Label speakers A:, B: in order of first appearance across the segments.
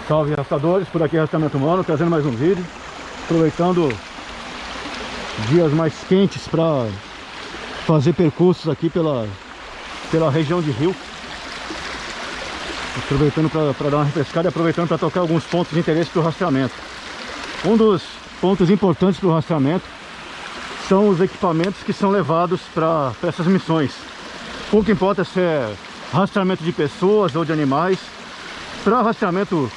A: Salve rastreadores, por aqui Rastreamento Humano, trazendo mais um vídeo. Aproveitando dias mais quentes para fazer percursos aqui pela região de rio. Aproveitando para dar uma refrescada e aproveitando para tocar alguns pontos de interesse para o rastreamento. Um dos pontos importantes para o rastreamento são os equipamentos que são levados para essas missões. Pouco importa se é rastreamento de pessoas ou de animais. Para rastreamento,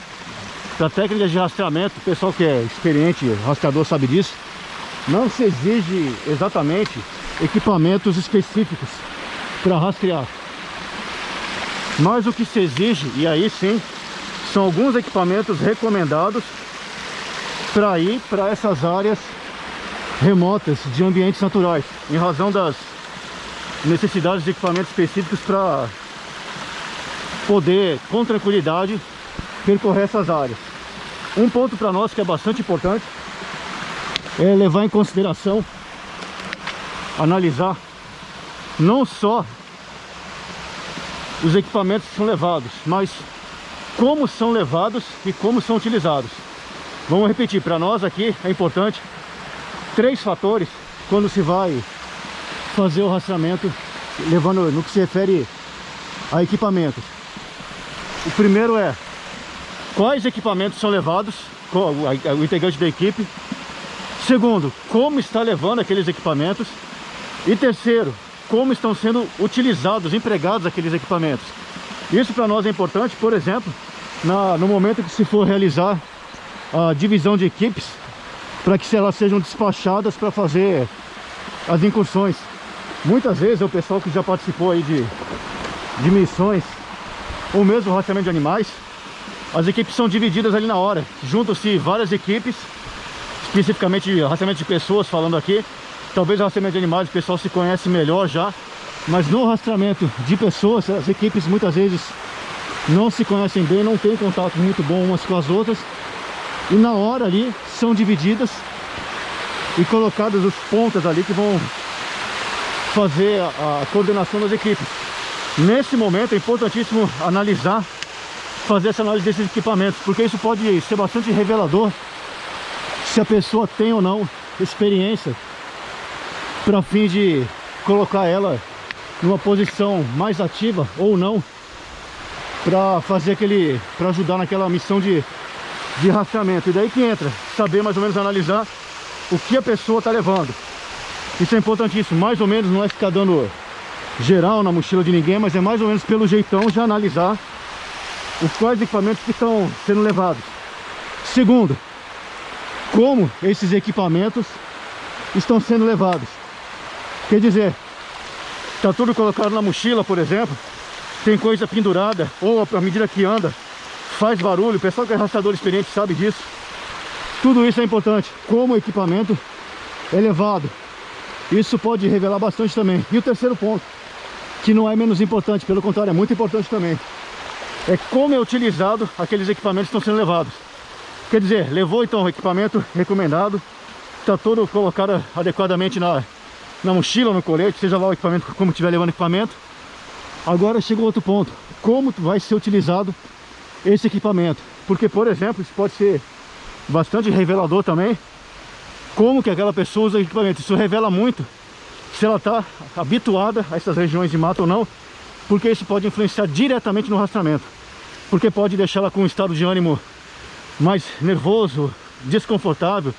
A: para técnicas de rastreamento, o pessoal que é experiente, rastreador, sabe disso, não se exige exatamente equipamentos específicos para rastrear. Mas o que se exige, e aí sim, são alguns equipamentos recomendados para ir para essas áreas remotas de ambientes naturais, em razão das necessidades de equipamentos específicos para poder, com tranquilidade, percorrer essas áreas. Um ponto para nós que é bastante importante é levar em consideração, analisar não só os equipamentos que são levados, mas como são levados e como são utilizados. Vamos repetir, para nós aqui é importante 3 fatores quando se vai fazer o rastreamento, levando no que se refere a equipamentos. O primeiro é quais equipamentos são levados, o integrante da equipe. Segundo, como está levando aqueles equipamentos. E terceiro, como estão sendo utilizados, empregados aqueles equipamentos. Isso para nós é importante, por exemplo, no momento que se for realizar a divisão de equipes, para que elas sejam despachadas para fazer as incursões. Muitas vezes o pessoal que já participou aí de missões, ou mesmo rastreamento de animais, as equipes são divididas ali na hora. Juntam-se várias equipes, especificamente rastreamento de pessoas, falando aqui. Talvez o rastreamento de animais o pessoal se conhece melhor já, mas no rastreamento de pessoas, as equipes muitas vezes não se conhecem bem, não tem contato muito bom umas com as outras, e na hora ali são divididas e colocadas os pontas ali que vão fazer a coordenação das equipes. Nesse momento é importantíssimo analisar, fazer essa análise desses equipamentos, porque isso pode ser bastante revelador se a pessoa tem ou não experiência para fim de colocar ela numa posição mais ativa ou não, para fazer para ajudar naquela missão de rastreamento. E daí que entra saber mais ou menos analisar o que a pessoa está levando. Isso é importantíssimo. Mais ou menos não é ficar dando geral na mochila de ninguém, mas é mais ou menos pelo jeitão já analisar quais equipamentos que estão sendo levados. Segundo, como esses equipamentos estão sendo levados. Quer dizer, está tudo colocado na mochila, por exemplo, tem coisa pendurada, ou à medida que anda faz barulho. O pessoal que é rastreador experiente sabe disso. Tudo isso é importante. Como o equipamento é levado, isso pode revelar bastante também. E o terceiro ponto, que não é menos importante, pelo contrário, é muito importante também, é como é utilizado aqueles equipamentos que estão sendo levados. Quer dizer, levou então o equipamento recomendado, está todo colocado adequadamente na mochila, no colete, seja lá o equipamento, como estiver levando o equipamento. Agora chega outro ponto, como vai ser utilizado esse equipamento. Porque, por exemplo, isso pode ser bastante revelador também, como que aquela pessoa usa o equipamento. Isso revela muito se ela está habituada a essas regiões de mata ou não, porque isso pode influenciar diretamente no rastreamento, porque pode deixar ela com um estado de ânimo mais nervoso, desconfortável.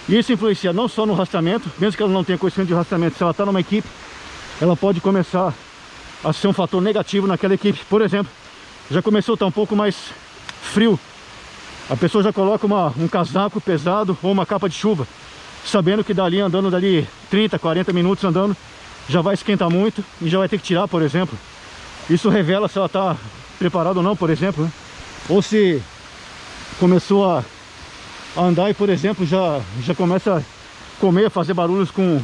A: E isso influencia não só no rastreamento, mesmo que ela não tenha conhecimento de rastreamento, se ela está numa equipe, ela pode começar a ser um fator negativo naquela equipe. Por exemplo, já começou a estar um pouco mais frio, a pessoa já coloca um casaco pesado ou uma capa de chuva, sabendo que andando dali 30, 40 minutos andando, já vai esquentar muito e já vai ter que tirar, por exemplo. Isso revela se ela está preparada ou não, por exemplo, né? Ou se começou a andar e, por exemplo, já começa a comer, fazer barulhos com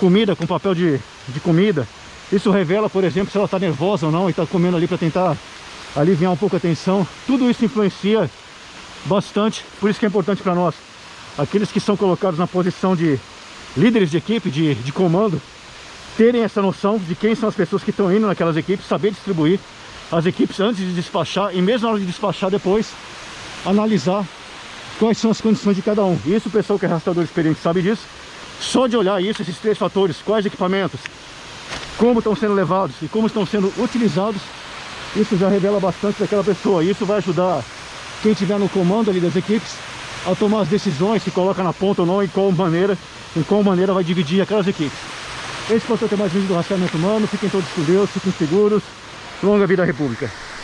A: comida, com papel de comida. Isso revela, por exemplo, se ela está nervosa ou não e está comendo ali para tentar aliviar um pouco a tensão. Tudo isso influencia bastante, por isso que é importante para nós, aqueles que são colocados na posição de líderes de equipe, de comando, terem essa noção de quem são as pessoas que estão indo naquelas equipes, saber distribuir as equipes antes de despachar, e mesmo na hora de despachar depois, analisar quais são as condições de cada um. Isso o pessoal que é arrastador experiente sabe disso. Só de olhar isso, esses três fatores, quais equipamentos, como estão sendo levados e como estão sendo utilizados, isso já revela bastante daquela pessoa. Isso vai ajudar quem estiver no comando ali das equipes a tomar as decisões, se coloca na ponta ou não, em qual maneira vai dividir aquelas equipes. Esse foi o mais vídeo do rastreamento humano. Fiquem todos com Deus, fiquem seguros. Longa vida à República.